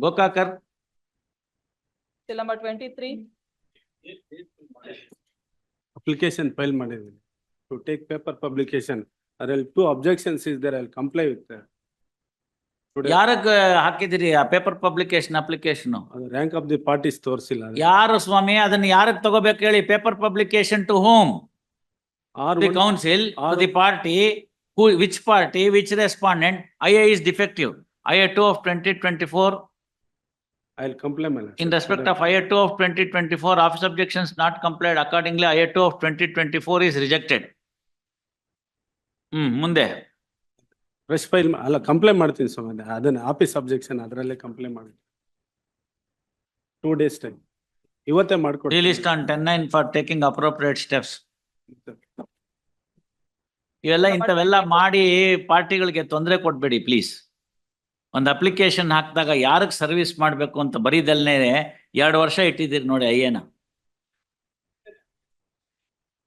Gokakar. Till number 23. Application file ಮಾಡಿದ್ದೀನಿ to take paper publication. There are 2 objections is there. I'll comply with that. ಯಾರಕ್ಕೆ ಹಾಕಿದಿರಿ ಆ paper publication application? Rank of the parties ತೋರಿಸಿಲ್ಲ. ಯಾರು ಸ್ವಾಮಿ ಅದನ್ನ ಯಾರಕ್ಕೆ ತಗೋಬೇಕು ಹೇಳಿ? Paper publication to home? The council, to the party, which party, which respondent, IA is defective. IA 2 of 2024. I'll comply my lord. In respect of IA 2 of 2024, office objections not complied. Accordingly, IA 2 of 2024 is rejected. ಮುಂದೆ fresh file ಅಲ್ಲ comply ಮಾಡ್ತೀನಿ ಸ್ವಾಮಿ. ಅದನ್ನ office objection ಅದರಲ್ಲೇ comply ಮಾಡಿ 2 days time ಇವತ್ತೇ ಮಾಡ್ಕೊಡ್ತೀನಿ. Relist on 10/9 for taking appropriate steps. ಇವೆಲ್ಲ ಇಂಥವೆಲ್ಲ ಮಾಡಿ ಪಾರ್ಟಿಗಳಿಗೆ ತೊಂದರೆ ಕೊಡ್ಬೇಡಿ ಪ್ಲೀಸ್. ಒಂದು ಅಪ್ಲಿಕೇಶನ್ ಹಾಕಿದಾಗ ಯಾರಿಗೆ ಸರ್ವಿಸ್ ಮಾಡಬೇಕು ಅಂತ ಬರೀದಲ್ನೇ 2 ವರ್ಷ ಇಟ್ಟಿದ್ದೀರಿ ನೋಡಿ ಅಯ್ಯನ.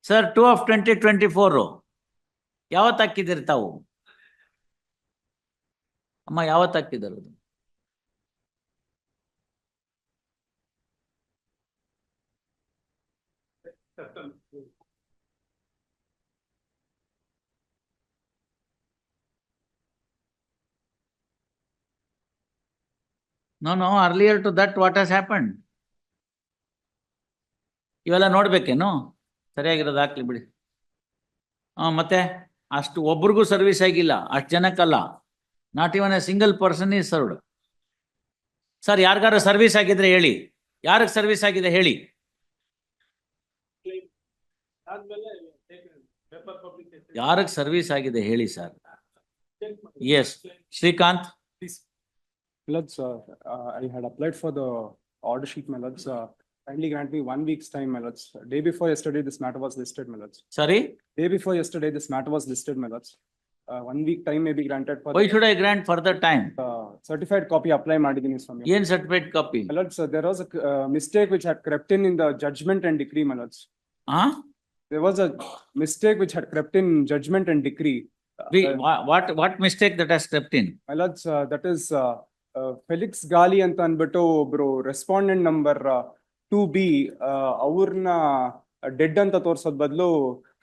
ಸರ್ 2 of 2024 ಯಾವತ್ತು ಹಾಕಿದ್ದೀರಿ ತಾವು? ಅಮ್ಮ ಯಾವತ್ತು ಹಾಕಿದ್ದಾರೆ? No, earlier to that what has happened? ಇವೆಲ್ಲ ನೋಡ್ಬೇಕೇನು? ಸರಿಯಾಗಿರೋದು ಹಾಕ್ಲಿ ಬಿಡಿ. ಮತ್ತೆ ಅಷ್ಟು ಒಬ್ರಿಗೂ ಸರ್ವಿಸ್ ಆಗಿಲ್ಲ, ಅಷ್ಟು ಜನಕ್ಕಲ್ಲ. Not even a single person is served. Sir ಯಾರಿಗಾರು ಸರ್ವಿಸ್ ಆಗಿದ್ರೆ ಹೇಳಿ, ಯಾರಿಗೆ ಸರ್ವಿಸ್ ಆಗಿದೆ ಹೇಳಿ. ಯಾರಿಗೆ ಸರ್ವಿಸ್ ಆಗಿದೆ ಹೇಳಿ sir. S Srikanth. Lords, I had applied for the order sheet, my lords. Kindly grant me 1 week's time, my lords. Day before yesterday, this matter was listed, my lords. Sorry? Day before yesterday, this matter was listed, my lords. 1 week time may be granted for. Why should I grant further time? Certified copy apply ಮಾಡಿದೀನಿ ಸ್ವಾಮಿ. ಏನ್ certified copy? My lords, there was a mistake which had crept in the judgment and decree, my lords. There was a mistake which had crept in judgment and decree. What mistake that has crept in? My lords, that is Felix Gali ಅಂತ ಅಂದ್ಬಿಟ್ಟು ಒಬ್ರು respondent number 2B ಅವ್ರನ್ನ dead ಅಂತ ತೋರ್ಸೋದ್ ಬದಲು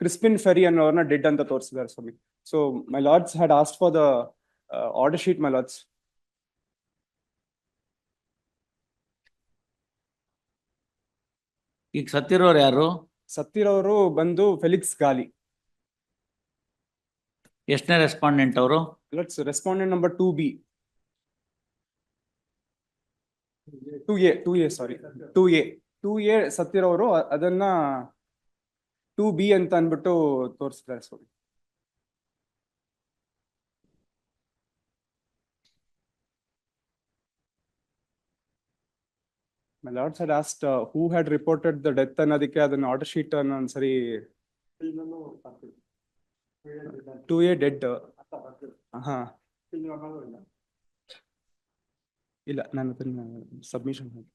ಕ್ರಿಸ್ಪಿನ್ ferry ಅನ್ನೋರ್ನ dead ಅಂತ ತೋರಿಸಿದ್ದಾರೆ ಸ್ವಾಮಿ. So my lords had asked for the order sheet, my lords. ಈಗ ಸತ್ತಿರೋರು ಯಾರು? ಸತ್ತಿರೋರು ಬಂದು ಫೆಲಿಕ್ಸ್ ಗಾಲಿ. ಎಷ್ಟನೇ ರೆಸ್ಪಾಂಡೆಂಟ್ ಅವರು? Lords respondent number 2B. 2A sorry 2A ಸತ್ತಿರೋರು ಅದನ್ನ 2B ಅಂತ ಅಂದ್ಬಿಟ್ಟು ತೋರಿಸಿದ್ದಾರೆ ಸ್ವಾಮಿ. My lords had asked who had reported the death ಅನ್ನೋದಕ್ಕೆ ಅದನ್ನ ಆರ್ಡರ್ ಶೀಟ್ ಅನ್ನ ಒಂದ್ಸರಿ 2A ಡೆಡ್. ಹಾ ಇಲ್ಲ, ನಾನು ಅದನ್ನ ಸಬ್ಮಿಷನ್ ಮಾಡಿ.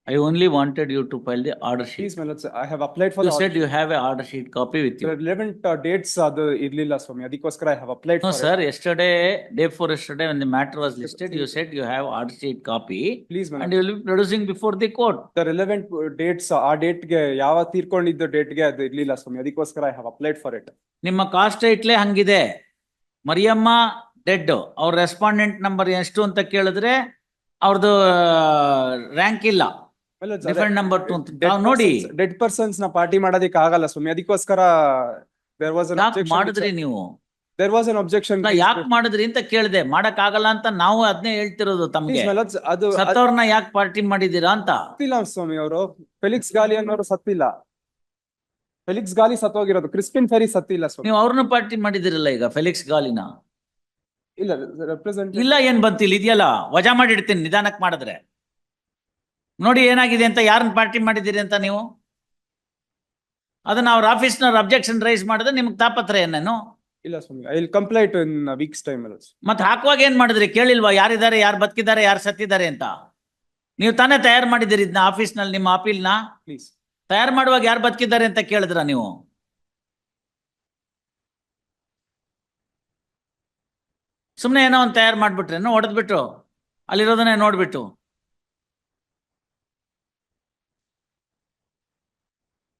I only wanted you to file the order sheet. Please, my lords, I have applied for You the said you have a order sheet copy with you. relevant dates ಅದು ಇರ್ಲಿಲ್ಲ ಸ್ವಾಮಿ, ಅದಕ್ಕೋಸ್ಕರ I have applied No for sir, yesterday, day before yesterday when the matter was listed, you said you have order sheet copy Please, my and you will be producing before the court. the relevant dates ಆ date ಗೆ ಯಾವ ತೀರ್ಕೊಂಡಿದ್ದ date ಗೆ ಅದು ಇರ್ಲಿಲ್ಲ ಸ್ವಾಮಿ, ಅದಕ್ಕೋಸ್ಕರ I have applied for it. ನಿಮ್ಮ cost ಇಟ್ಲೆ ಹಂಗಿದೆ. Mariyamma dead, ಅವ್ರ ರೆಸ್ಪಾಂಡೆಂಟ್ ನಂಬರ್ ಎಷ್ಟು ಅಂತ ಕೇಳಿದ್ರೆ ಅವ್ರದ್ದು ರ್ಯಾಂಕ್ ಇಲ್ಲ. ಡಿಫೆಂಡ್ ನಂಬರ್ 2 ಅಂತ ನೋಡಿ. ಡೆಡ್ ಪರ್ಸನ್ಸ್ ನ ಪಾರ್ಟಿ ಮಾಡೋದಕ್ಕೆ ಆಗಲ್ಲ ಸ್ವಾಮಿ, ಅದಕ್ಕೋಸ್ಕರ there was an objection. ಮಾಡಿದ್ರಿ ನೀವು? There was an objection. ಯಾಕೆ ಮಾಡಿದ್ರಿ ಅಂತ ಕೇಳಿದೆ. ಮಾಡಕ್ ಆಗಲ್ಲ ಅಂತ ನಾವು ಅದನ್ನೇ ಹೇಳ್ತಿರೋದು ತಮ್ಗೆ. Please, my lords, ಅದು ಸತ್ತವ್ರನ್ನ ಯಾಕೆ ಪಾರ್ಟಿ ಮಾಡಿದೀರಾ ಅಂತ. ಸತ್ತಿಲ್ಲ ಸ್ವಾಮಿ ಅವರು. ಫೆಲಿಕ್ಸ್ ಗಾಲಿ ಅನ್ನೋರು ಸತ್ತಿಲ್ಲ. ಫೆಲಿಕ್ಸ್ ಗಾಲಿ ಸತ್ತೋಗಿರೋದು, ಕ್ರಿಸ್ಪಿನ್ ಫೆರಿ ಸತ್ತಿಲ್ಲ ಸ್ವಾಮಿ. ನೀವು ಅವ್ರನ್ನ ಪಾರ್ಟಿ ಮಾಡಿದಿರಲ್ಲ ಈಗ ಫೆಲಿಕ್ಸ್ ಗಾಲಿನ. ಇಲ್ಲ, ರೆಪ್ರೆಸೆಂಟ್ ಇಲ್ಲ ಏನ್ ಬಂತಿಲ್ಲ, ಇದೆಯಲ್ಲ ವಜಾ ಮಾಡಿಡ್ತೀನಿ ನಿಧಾನಕ್ಕೆ ಮಾಡಿದ್ರೆ. ನೋಡಿ ಏನಾಗಿದೆ ಅಂತ, ಯಾರನ್ನ ಪಾರ್ಟಿ ಮಾಡಿದ್ದೀರಿ ಅಂತ ನೀವು. ಅದನ್ನ ಅವ್ರ ಆಫೀಸ್ನವ್ರ ಅಬ್ಜೆಕ್ಷನ್ ರೈಸ್ ಮಾಡಿದ್ರೆ ನಿಮ್ಗೆ ತಾಪತ್ರ ಏನೇನು? ಇಲ್ಲ ಸ್ವಾಮಿ, I will comply it in weeks time. ಮತ್ತೆ ಹಾಕುವಾಗ ಏನ್ ಮಾಡಿದ್ರಿ? ಕೇಳಿಲ್ವಾ ಯಾರಿದ್ದಾರೆ, ಯಾರು ಬದುಕಿದ್ದಾರೆ, ಯಾರು ಸತ್ತಿದ್ದಾರೆ ಅಂತ? ನೀವು ತಾನೇ ತಯಾರು ಮಾಡಿದಿರಿ ಇದನ್ನ ಆಫೀಸ್ನಲ್ಲಿ, ನಿಮ್ಮ ಅಪೀಲ್ನ ಪ್ಲೀಸ್. ತಯಾರು ಮಾಡುವಾಗ ಯಾರು ಬದುಕಿದ್ದಾರೆ ಅಂತ ಕೇಳಿದ್ರ ನೀವು? ಸುಮ್ನೆ ಏನೋ ಒಂದು ತಯಾರು ಮಾಡ್ಬಿಟ್ರೇನೋ ಹೊಡೆದ್ಬಿಟ್ಟು ಅಲ್ಲಿರೋದನ್ನೇ ನೋಡ್ಬಿಟ್ಟು.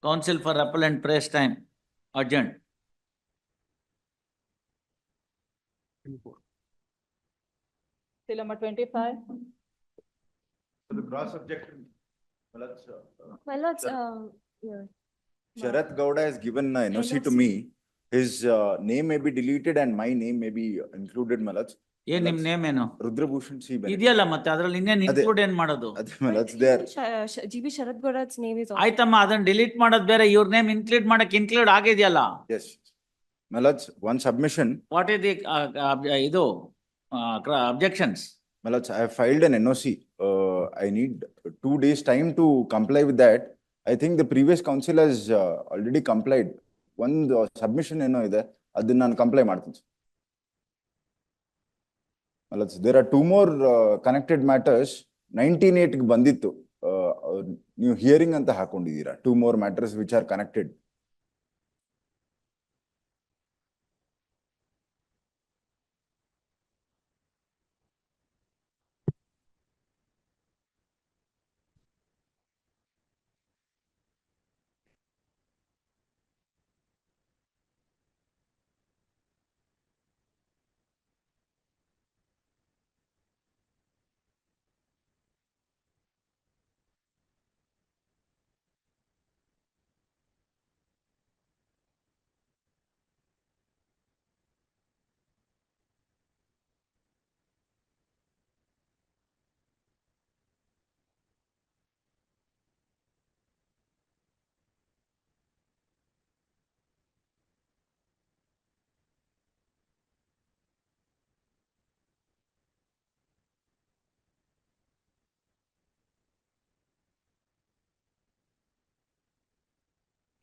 Counsel for appeal and prays time urgent. Till number 25. For the cross objection, My lords, yeah. Sharath Gowda has given NOC to me. His name may be deleted and my name may be included, my lords. ಏನ್ ನಿಮ್ name ಏನು Rudrabhushan C. Bennett. ಇದೆಯಲ್ಲ, ಮತ್ತೆ ಅದ್ರಲ್ಲಿ ಇನ್ನೇನ್ ಅದೇ. Include ಏನ್ ಮಾಡೋದು? Adi, my lords, there. GB Sharad Gowda's name is also. ಆಯ್ತಮ್ಮ, ಅದನ್ನ ಡಿಲೀಟ್ ಮಾಡೋದ್ ಬೇರೆ, ಇವ್ರ ನೇಮ್ ಇನ್ಕ್ಲೂಡ್ ಮಾಡಕ್ ಇನ್ಕ್ಲೂಡ್ ಆಗಿದೆಯಲ್ಲ. Yes. My lords, one submission. What is the ಇದು objections? My lords, I have filed an NOC. I need 2 days time to comply with that. I think the previous council has already complied. One submission ide, adನ್ನ ನಾನು comply ಮಾಡ್ತೀನಿ. My lords, there are 2 more connected matters. 19/8 ಗೆ ಬಂದಿತ್ತು. ನೀವು hearing ಅಂತ ಹಾಕೊಂಡಿದ್ದೀರಾ. 2 more matters which are connected.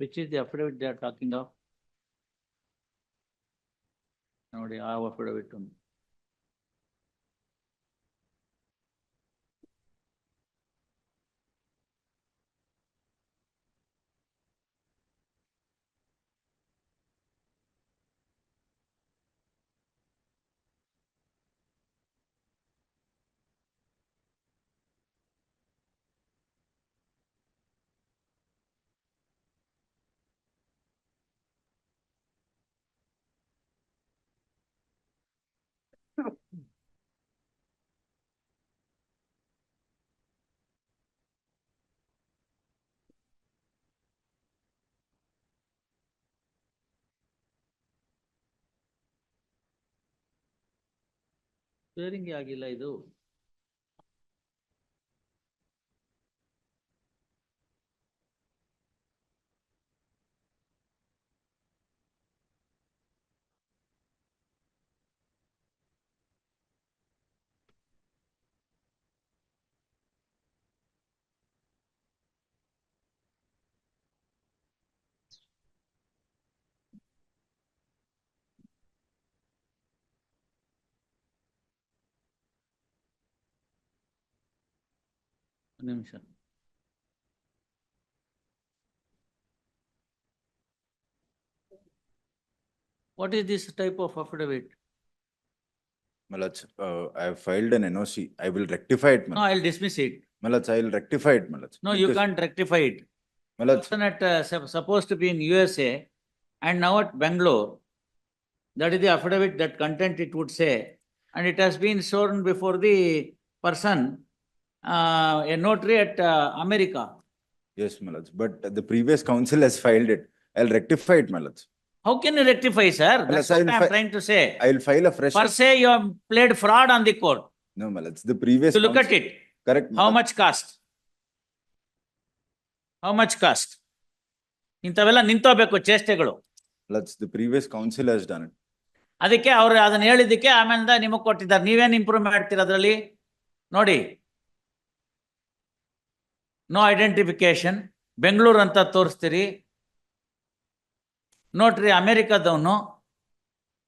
Which is the affidavit they are talking of? ನೋಡಿ, ಆ affidavit ಒಂದು. Swearing ಆಗಿಲ್ಲ ಇದು. ಒಂದು ನಿಮಿಷ. What is this type of affidavit? My lords, I have filed an NOC. I will rectify it, my No, lords. I'll dismiss it. My lords, I will rectify it, my lords. No, you Because- can't rectify it. My lords, Person at supposed to be in USA and now at Bangalore. That is the affidavit, that content it would say, and it has been sworn before the person, a notary at America. yes, my lords, but the previous council has filed it. I'll rectify it, my lords. How can you rectify, sir? Well, That's sir, what I'll I am fi- trying to say. I'll file a fresh. Per se, you have played fraud on the court. No, my lords, the previous. To look at council- it, Correct. my how lords. much cost? How much cost? ಇಂಥವೆಲ್ಲ ನಿಂತೋಗ್ಬೇಕು ಚೇಷ್ಟೆಗಳು. Lords, the previous council has done it. ಅದಕ್ಕೆ ಅವ್ರು ಅದನ್ನ ಹೇಳಿದ್ದಕ್ಕೆ ಆಮೇಲೆ ನಿಮಗ್ ಕೊಟ್ಟಿದ್ದಾರೆ. ನೀವೇನ್ improve ಮಾಡ್ತೀರ ಅದ್ರಲ್ಲಿ? ನೋಡಿ, ನೋ ಐಡೆಂಟಿಫಿಕೇಶನ್, ಬೆಂಗಳೂರು ಅಂತ ತೋರಿಸ್ತೀರಿ. ನೋಡ್ರಿ, ಅಮೆರಿಕದವನು,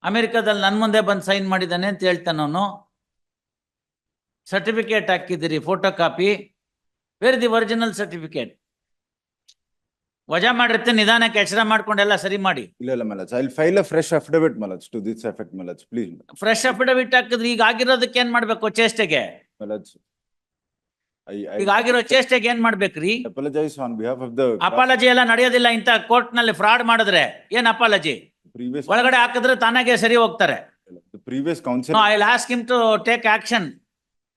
ಅಮೆರಿಕದಲ್ಲಿ ನನ್ ಮುಂದೆ ಬಂದು ಸೈನ್ ಮಾಡಿದ್ದಾನೆ ಅಂತ ಹೇಳ್ತಾನವನು. ಸರ್ಟಿಫಿಕೇಟ್ ಹಾಕಿದ್ದೀರಿ, photo copy. Where the original certificate? ವಜಾ ಮಾಡಿರ್ತೀನಿ, ನಿಧಾನಕ್ಕೆ ಎಚ್ಚರ ಮಾಡ್ಕೊಂಡೆಲ್ಲ ಸರಿ ಮಾಡಿ. ಇಲ್ಲ ಮಲಚ್, I'll file a fresh affidavit ಮಲಚ್ to this effect ಮಲಚ್, please. ಫ್ರೆಶ್ ಅಫಿಡವಿಟ್ ಹಾಕಿದ್ರೆ ಈಗ ಆಗಿರೋದಕ್ಕೆ ಏನ್ ಮಾಡ್ಬೇಕು? ಚೇಷ್ಟೆಗೆ ಮಲಚ್, ಈಗ ಆಗಿರೋ ಚೇಷ್ಟೆಗೆ ಏನ್ ಮಾಡ್ಬೇಕ್ರಿ? apologize on behalf of the apology ಎಲ್ಲ ನಡೆಯೋದಿಲ್ಲ ಇಂತ ಕೋರ್ಟ್ ನಲ್ಲಿ ಫ್ರಾಡ್ ಮಾಡಿದ್ರೆ. ಏನ್ ಅಪಾಲಜಿ? previous, ಒಳಗಡೆ ಹಾಕಿದ್ರೆ ತಾನಾಗೆ ಸರಿ ಹೋಗ್ತಾರೆ. the previous council. I will ask him to take action.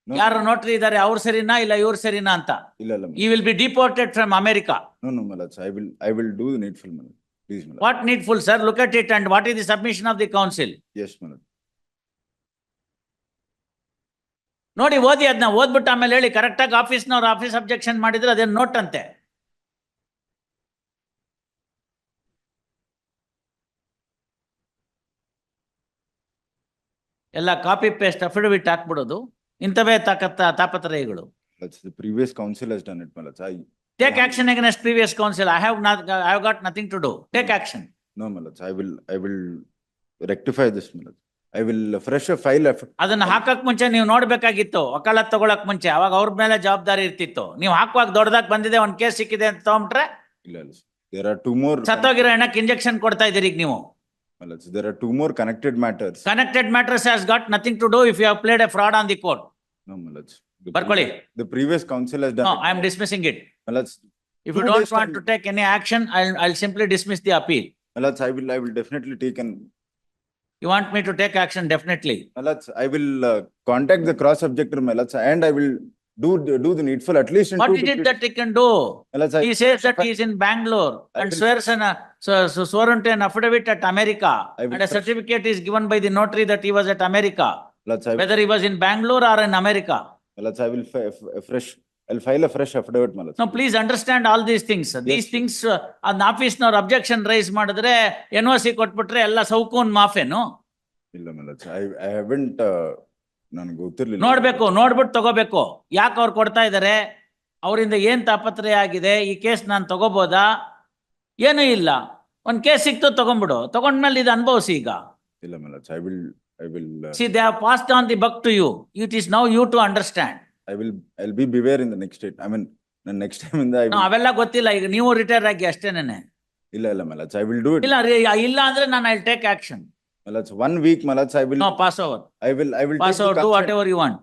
No, ಯಾರು ನೋಟ್ರಿ ಇದಾರೆ ಅವ್ರು ಸರಿನಾ ಇಲ್ಲ ಇವ್ರು ಸರಿನಾ ಅಂತ. ಇಲ್ಲ you will be deported from America. no ಮಲಚ್, I will do the needful ಮಲಚ್, please ಮಲಚ್. What needful sir? Look at it and what is the submission of the council? Yes ಮಲಚ್. ನೋಡಿ ಓದಿ, ಅದನ್ನ ಓದ್ಬಿಟ್ಟು ಆಮೇಲೆ ಹೇಳಿ. ಕರೆಕ್ಟ್ ಆಗಿ ಆಫೀಸ್ನವ್ರು ಆಫೀಸ್ ಅಬ್ಜೆಕ್ಷನ್ ಮಾಡಿದ್ರೆ ಅದೇನು ನೋಟ್ ಅಂತೆ. ಎಲ್ಲ ಕಾಪಿ ಪೇಸ್ಟ್ ಅಫಿಡವಿಟ್ ಹಾಕ್ಬಿಡೋದು, ಇಂಥವೇ ತಾಪತ್ರಯಗಳು. The previous council has done it ಮಲಚ್. Take action against previous council. I have got nothing to do. Take action. No ಮಲಚ್, I will rectify this ಮಲಚ್. I will fresh a file. ಅದನ್ನ ಹಾಕಕ್ ಮುಂಚೆ ನೀವು ನೋಡ್ಬೇಕಾಗಿತ್ತು, ವಕಾಲತ್ ತಗೊಳಕ್ ಮುಂಚೆ. ಅವಾಗ ಅವ್ರ ಮೇಲೆ ಜವಾಬ್ದಾರಿ ಇರ್ತಿತ್ತು. ನೀವು ಹಾಕುವಾಗ ದೊಡ್ಡದಾಗಿ ಬಂದಿದೆ, ಒಂದ್ ಕೇಸ್ ಸಿಕ್ಕಿದೆ ಅಂತ ತಗೊಂಡ್ರೆ ಇಲ್ಲ, there are two more. ಸತ್ತೋಗಿರೋ ಹೆಣ್ಣಕ್ಕೆ ಇಂಜೆಕ್ಷನ್ ಕೊಡ್ತಾ ಇದೀರಿ ಈಗ ನೀವು. ಮಲಚ್, there are two more connected matters. Connected matters has got nothing to do if you have played a fraud on the court. No ಮಲಚ್, ಬರ್ಕೊಳ್ಳಿ. the previous council has done No, it. I am dismissing it. ಮಲಚ್, If you 2 don't days want time. to take any action, I'll simply dismiss the appeal. ಮಲಚ್, I will definitely take an. You want me to take action? Definitely. Malach, I will contact the cross objector Malach, and I will do the needful at least in What 2 is to it 3 that he can do? Malach, He says that he is in Bangalore I and will- swears sworn to an affidavit at America, I will and a first- certificate is given by the notary that he was at America, Malach, whether he was in Bangalore or in America. Malach, I will I'll file a fresh affidavit Malach. Now, please understand all these things. These things, an office nor objection raise ಮಾಡಿದ್ರೆ NOC ಕೊಟ್ಬಿಟ್ರೆ ಎಲ್ಲ ಸೌಕೂನ್ ಮಾಫೇನು? ಇಲ್ಲ Malach, I haven't ನನಗೆ ಗೊತ್ತಿರ್ಲಿಲ್ಲ. ನೋಡ್ಬೇಕು, ನೋಡ್ಬಿಟ್ಟು ತಗೋಬೇಕು. ಯಾಕೆ ಅವ್ರು ಕೊಡ್ತಾ ಇದಾರೆ? ಅವರಿಂದ ಏನ್ ತಾಪತ್ರಯ ಆಗಿದೆ? ಈ ಕೇಸ್ ನಾನು ತಗೋಬೋದಾ? ಏನೂ ಇಲ್ಲ. ಒಂದ್ ಕೇಸ್ ಸಿಕ್ತು, ತಗೊಂಡ್ಬಿಡು. ತಗೊಂಡ್ಮೇಲೆ ಇದು ಅನುಭವಿಸಿ ಈಗ. ಇಲ್ಲ Malach, I will See, they have passed on the buck to you. It is now you to understand. I'll be beware in the next state. I mean, the next time in the I No, will, ಅವೆಲ್ಲ ಗೊತ್ತಿಲ್ಲ. ಈಗ ನೀವು retire ಆಗಿ ಅಷ್ಟೇನೆ. ಇಲ್ಲ Malach, I will do it. ಇಲ್ಲ ಅಂದ್ರೆ ನಾನು I take action. Malach, 1 week Malach, I will No, pass over. I will Pass take over, the do consent. whatever you want.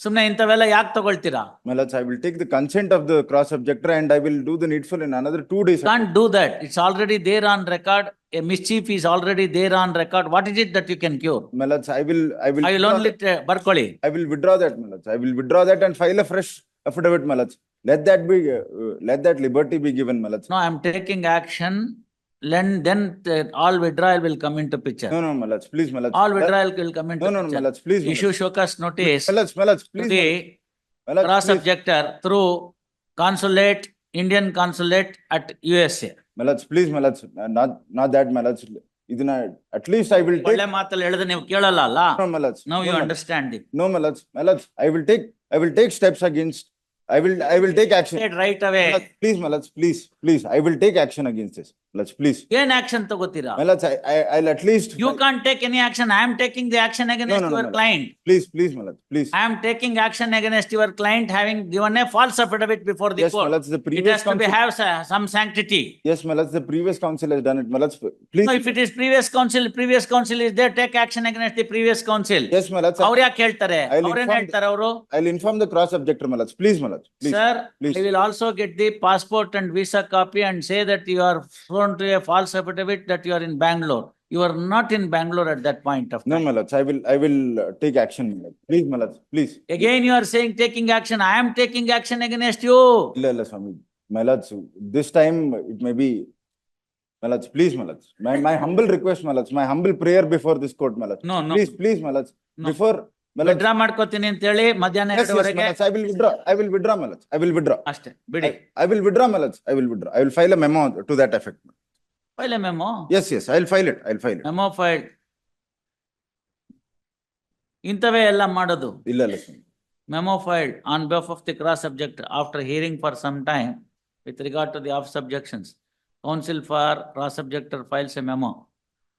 ಸುಮ್ನೆ ಇಂಥವೆಲ್ಲ ಯಾಕೆ ತಗೊಳ್ತೀರಾ? Malach, I will take the consent of the cross objector and I will do the needful in another 2 days. Can't do that. It's already there on record. A mischief is already there on record. What is it that you can cure? Malach, I will I will withdraw only ಬರ್ಕೊಳ್ಳಿ. I will withdraw that Malach. I will withdraw that and file a fresh affidavit Malach. Let that liberty be given Malach. No, I am taking action. Then all withdrawal will come into picture. No Malach, please Malach. All withdrawal will come into No picture. Malach, please. Issue showcase notice Malach, to please. the Malach, cross please. objector through consulate, Indian consulate at USA. Malach, please Malach. Not that Malach. ಇದನ್ನ at least I will take. ಒಳ್ಳೆ ಮಾತಲ್ಲಿ ಹೇಳಿದ್ರೆ ನೀವು ಕೇಳಲ್ಲ ಅಲ್ಲ? No Malach. Now you Malach. understand it. No Malach. Malach, I will take steps against. I will take action. Said right away. Malach, please Malach, please. I will take action against this. Malach, please. ಏನ್ action ತಗೋತೀರಾ? Malach, I'll at least. You can't take any action. I am taking the action against No, your Malach. client. Please Malach, please. I am taking action against your client having given a false affidavit before the Yes court. Malach, the It previous has to be council. have some sanctity. Yes Malach, the previous council has done it. Malach, please. No, if it is previous council is there, take action against the previous council. Yes Malach, ಅವ್ರು ಯಾಕೆ ಹೇಳ್ತಾರೆ? I'll ಅವ್ರೇನ್ inform ಹೇಳ್ತಾರೆ ಅವರು? I'll inform the cross objector Malach. Please Malach, please. Sir, please. I will also get the passport and visa copy and say that you are sworn to a false affidavit that you are in Bangalore. You are not in Bangalore at that point of No time. Malach, I will take action Malach. Please Malach, please. Again, you are saying taking action. I am taking action against you. ಇಲ್ಲ Swami. Malach, this time it may be. Malach, please Malach. My humble request Malach, my humble prayer before this court Malach. No. Please Malach. No. Before Malach. Withdraw ಮಾಡ್ಕೋತೀನಿ ಅಂತ ಹೇಳಿ ಮಧ್ಯಾಹ್ನ Yes, 2:00 Malach, I will withdraw Malach. I will withdraw. ಅಷ್ಟೇ ಬಿಡಿ. I will withdraw Malach. I will file a memo to that effect. File memo. Yes, I'll file it. Memo file. ಇಂಥವೇ ಎಲ್ಲ ಮಾಡೋದು. ಇಲ್ಲ Swami. Memo filed on behalf of the cross objector after hearing for some time with regard to the office objections. Counsel for cross objector files a memo.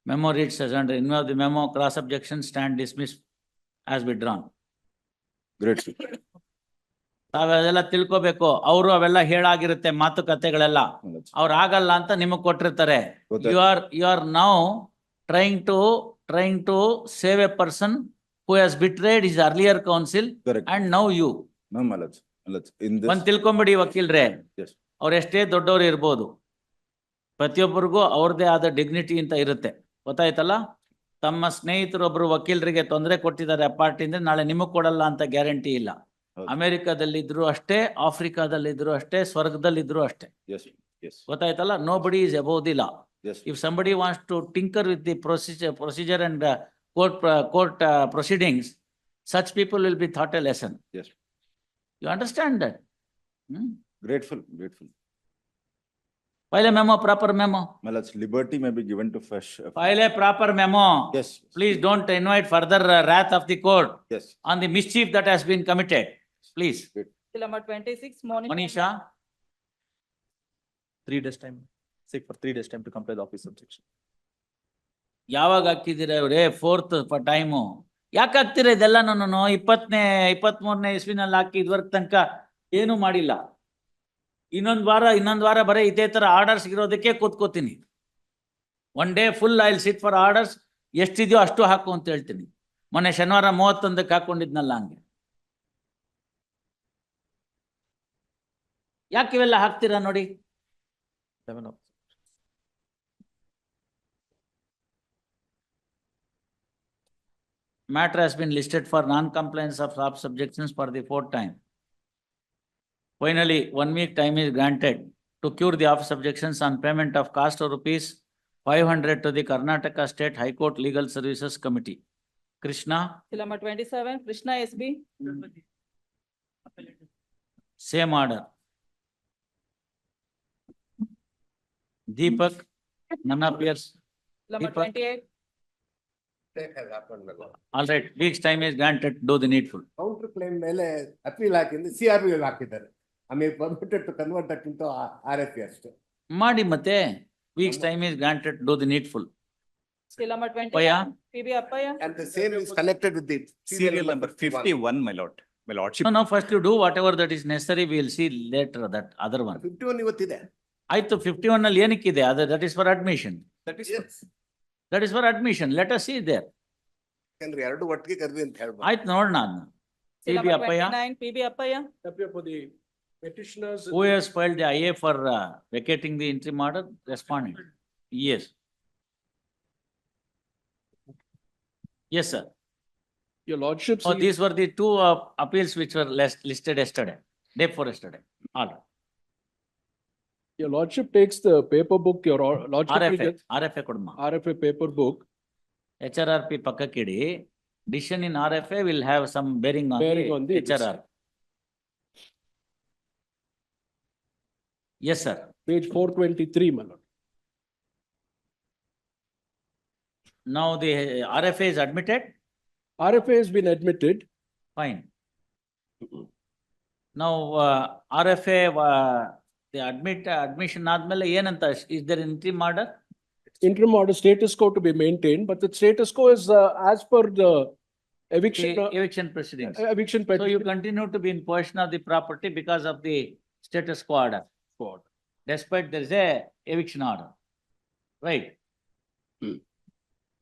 Memo reads as under in view of the memo, cross objections stand dismissed as withdrawn. Great. ತಾವೆಲ್ಲ ತಿಳ್ಕೊಬೇಕು. ಅವರು ಅವೆಲ್ಲ ಹೇಳಾಗಿರುತ್ತೆ ಮಾತುಕತೆಗಳೆಲ್ಲ. Malaj. ಅವ್ರು ಆಗಲ್ಲ ಅಂತ ನಿಮಗ್ ಕೊಟ್ಟಿರ್ತಾರೆ. ಗೊತ್ತಾಯ್ತು. You are now trying to save a person who has betrayed his earlier counsel Correct. and now you. No, Malaj. Malaj. In this. ಒಂದ್ ತಿಳ್ಕೊಂಬಿಡಿ ವಕೀಲ್ರೆ, Yes. ಅವ್ರು ಎಷ್ಟೇ ದೊಡ್ಡವ್ರು ಇರ್ಬೋದು, ಪ್ರತಿಯೊಬ್ಬರಿಗೂ ಅವ್ರದೇ ಆದ ಡಿಗ್ನಿಟಿ ಅಂತ ಇರುತ್ತೆ. ಗೊತ್ತಾಯ್ತಲ್ಲ? ತಮ್ಮ ಸ್ನೇಹಿತರೊಬ್ರು ವಕೀಲರಿಗೆ ತೊಂದರೆ ಕೊಟ್ಟಿದ್ದಾರೆ ಪಾರ್ಟಿಯಿಂದ, ನಾಳೆ ನಿಮಗ್ ಕೊಡಲ್ಲ ಅಂತ ಗ್ಯಾರಂಟಿ ಇಲ್ಲ. ಹೌದು. ಅಮೆರಿಕದಲ್ಲಿದ್ರು ಅಷ್ಟೇ, ಆಫ್ರಿಕಾದಲ್ಲಿದ್ರು ಅಷ್ಟೇ, ಸ್ವರ್ಗದಲ್ಲಿದ್ರು ಅಷ್ಟೇ. Yes. Yes. ಗೊತ್ತಾಯ್ತಲ್ಲ? Nobody is above the law. Yes. If somebody wants to tinker with the procedure and court proceedings, such people will be taught a lesson. Yes. You understand that? Grateful. Grateful. File a memo, proper memo. Malaj, liberty may be given to fresh. File a proper memo. Yes. Please don't invite further wrath of the court Yes. on the mischief that has been committed. Please. Till number 26, Monisha, 3 days time. Seek for 3 days time to comply the office subjection. ಯಾವಾಗ ಹಾಕಿದಿರ ಇವ್ರೆ? 4th time. ಯಾಕೆ ಹಾಕ್ತೀರ ಇದೆಲ್ಲ? ನಾನು 23ನೇ ಇಸ್ವಿನಲ್ಲಿ ಹಾಕಿ ಇದುವರೆಗೆ ತನಕ ಏನು ಮಾಡಿಲ್ಲ. ಇನ್ನೊಂದು ವಾರ ಬರೀ ಇದೇ ತರ ಆರ್ಡರ್ಸ್ ಇರೋದಕ್ಕೆ ಕೂತ್ಕೋತೀನಿ. One day full I will sit for orders. ಎಷ್ಟಿದೆಯೋ ಅಷ್ಟು ಹಾಕು ಅಂತ ಹೇಳ್ತೀನಿ. ಮೊನ್ನೆ ಶನಿವಾರ 31ಕ್ಕೆ ಹಾಕೊಂಡಿದ್ನಲ್ಲ ಹಂಗೆ. ಯಾಕೆ ಇವೆಲ್ಲ ಹಾಕ್ತೀರಾ ನೋಡಿ? 7 of Matter has been listed for non-compliance of subjections for the 4th time. Finally, 1 week time is granted to cure the office objections on payment of cost of rupees 500 to the Karnataka State High Court Legal Services Committee. Krishna, till number 27, Krishna SB. same order. Deepak, none appears. Number Deepak. 28, All right, week's time is granted, do the needful. Counter claim ಮೇಲೆ appeal ಹಾಕಿಂದ CRB ಹಾಕಿದ್ದಾರೆ. ಆಮೇಲೆ permitted to convert that into RFP ಅಷ್ಟೇ. ಮಾಡಿ ಮತ್ತೆ, week's time is granted, do the needful. till number Appaya? 29, PB Appaya. And the same is connected with the Serial number 51, my lord, my lordship. No, first you do whatever that is necessary, we will see later that other one. 51 ಇವತ್ತಿದೆ. ಆಯ್ತು, 51 ಅಲ್ಲಿ ಏನಕ್ಕಿದೆ? that is for admission. That is. Yes. That is for admission, let us see there. ಯಾಕಂದ್ರೆ ಎರಡು ಒಟ್ಟಿಗೆ ಕರ್ವಿ ಅಂತ ಹೇಳ್ಬೋದು. ಆಯ್ತು, ನೋಡೋಣ ಅದನ್ನ. till PB number Appaya, 29, PB Appaya. For the petitioners. who has filed the IA for vacating the interim order? Respondent. Yes. Yes, sir. Your lordship. Oh, these were the two appeals which were listed yesterday, day before yesterday. All right. Your lordship takes the paper book, your lordship will get RFA ಕೊಡಮ್ಮ. RFA paper book HRRP ಪಕ್ಕಕ್ಕಿಡಿ. Decision in RFA will have some bearing on the HRR. Yes, sir. page 423, my lord. Now the RFA is admitted, RFA has been admitted. fine. Now RFA, the admission ಆದ್ಮೇಲೆ ಏನಂತ? Is there an interim order? Interim order status quo to be maintained, but the status quo is as per the eviction, Eviction proceedings. eviction So you petition. continue to be in possession of the property because of the status quo order. Despite there is a eviction order, right?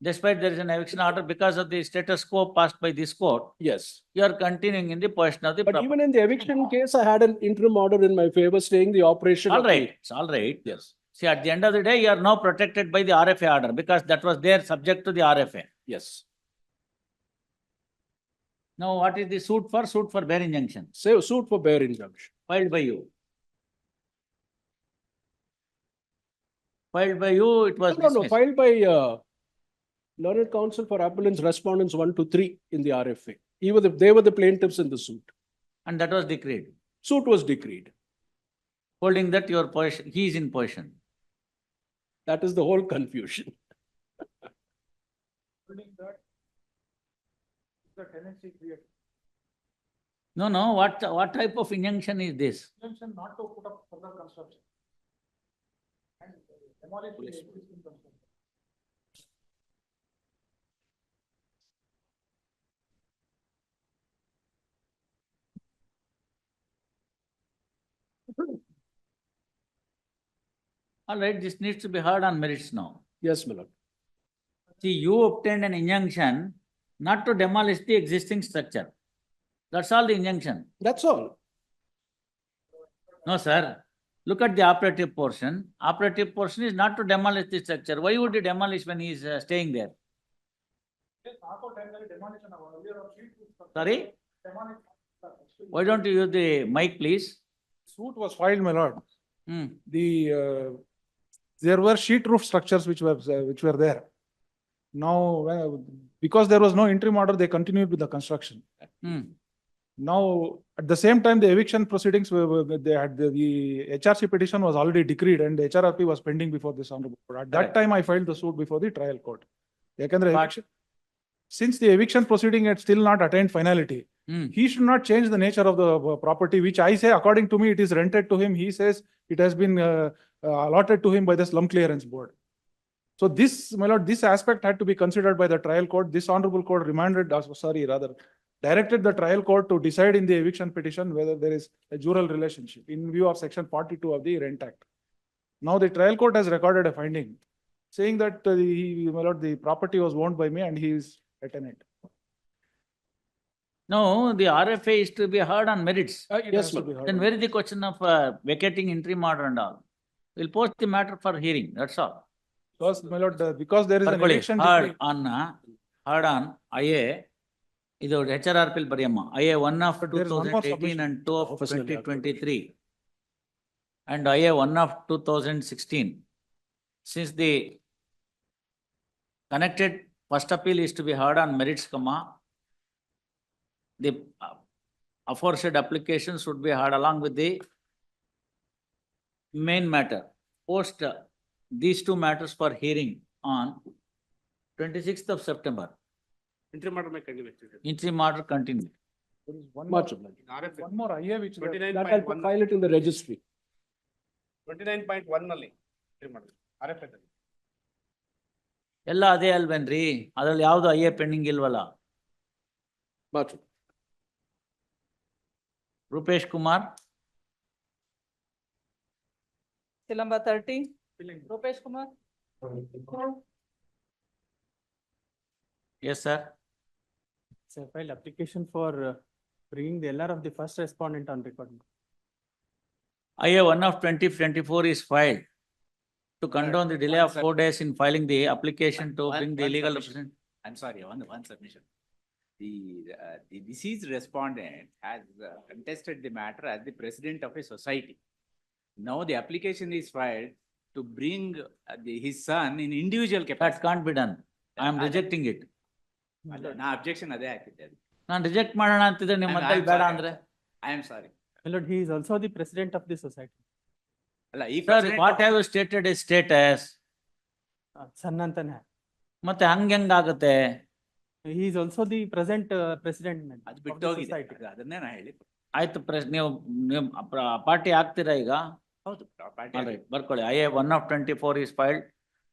Despite there is an eviction order, because of the status quo passed by this court, Yes. you are continuing in the possession of the But property. even in the eviction case, I had an interim order in my favor saying the operation. All of the- right, it's all right. Yes. See, at the end of the day, you are now protected by the RFA order because that was there subject to the RFA. Yes. Now, what is the suit for? Suit for bare injunction, Say suit for bare injunction. filed by you. Filed by you, it was No, dismissed. filed by learned counsel for appellants respondents 1 to 3 in the RFA. Even if they were the plaintiffs in the suit. And that was decreed, Suit was decreed. holding that your possession, he is in possession. That is the whole confusion. No, what type of injunction is this? Not to put up further construction. All right, this needs to be heard on merits now. Yes, my lord. See, you obtained an injunction not to demolish the existing structure. That's all the injunction. That's all. No, sir. Look at the operative portion. Operative portion is not to demolish the structure. Why would you demolish when he is staying there? Sorry? Why don't you use the mic, please? Suit was filed, my lord. Hmm. There were sheet roof structures which were there. Now, because there was no interim order, they continued with the construction. Hmm. Now, at the same time, the eviction proceedings they had the HRC petition was already decreed and the HRRP was pending before this honorable court. At that Correct. time, I filed the suit before the trial court. Yakandre But- since the eviction proceeding had still not attained finality, Hmm. he should not change the nature of the property, which I say, according to me, it is rented to him. He says it has been allotted to him by the slum clearance board. So this, my lord, this aspect had to be considered by the trial court. This honorable court directed the trial court to decide in the eviction petition whether there is a jural relationship in view of section 42 of the Rent Act. Now the trial court has recorded a finding saying that my lord, the property was owned by me and he is a tenant. No, the RFA is to be heard on merits. It has to be heard. Then where is the question of vacating interim order and all? We'll post the matter for hearing, that's all. Because, my lord, because there is an ಬರ್ಕೊಳ್ಳಿ, election. heard on IA, ಇದು HRRP ಬರೆಯಮ್ಮ, IA 1 of But there is one more 2018 submission. and 2 of Personally, 2023. And IA 1 of 2016. Since the connected first appeal is to be heard on merits, the aforesaid application should be heard along with the main matter. Post these two matters for hearing on 26th of September. Interim order may continue. Interim order continue. There is one Much more, RFA. one more IA which. 29.1 file it in the registry. 29.1 ನಲ್ಲಿ interim order. RFA ದಲ್ಲಿ. ಎಲ್ಲ ಅದೇ ಅಲ್ವೇನ್ರಿ, ಅದ್ರಲ್ಲಿ ಯಾವ್ದು IA pending ಇಲ್ವಲ್ಲ. Much. Rupesh Kumar, Till number 30, Rupesh Kumar. yes sir. So I filed application for bringing the LR of the first respondent on record. IA 1 of 2024 is filed to condone the delay of 4 days in filing the application to bring the legal representative. I'm sorry, one submission. The deceased respondent has contested the matter as the president of a society. Now the application is filed to bring his son in individual That capacity. can't be done. I am rejecting it. ನಾ objection ಅದೇ ಹಾಕಿದ್ದೆ. ನಾನು reject ಮಾಡೋಣ ಅಂತಿದ್ರೆ ನಿಮ್ಮ ಮಧ್ಯದಲ್ಲಿ ಬೇಡ ಅಂದ್ರೆ. I am sorry. My lord, he is also the president of the society. ಅಲ್ಲ ಈ Sir, what have you stated is status. Son ಅಂತಾನೆ. ಮತ್ತೆ ಹಂಗಾಗತ್ತೆ? He is also the present president ಅದು of ಬಿಟ್ಟು the ಹೋಗಿದೆ. society. ಅದನ್ನೇ ನಾ ಹೇಳಿ. ಆಯ್ತು, ನೀವು ಪಾರ್ಟಿ ಆಗ್ತೀರಾ ಈಗ? ಹೌದು party All right, ಬರ್ಕೊಳ್ಳಿ. IA 1 of 24 is filed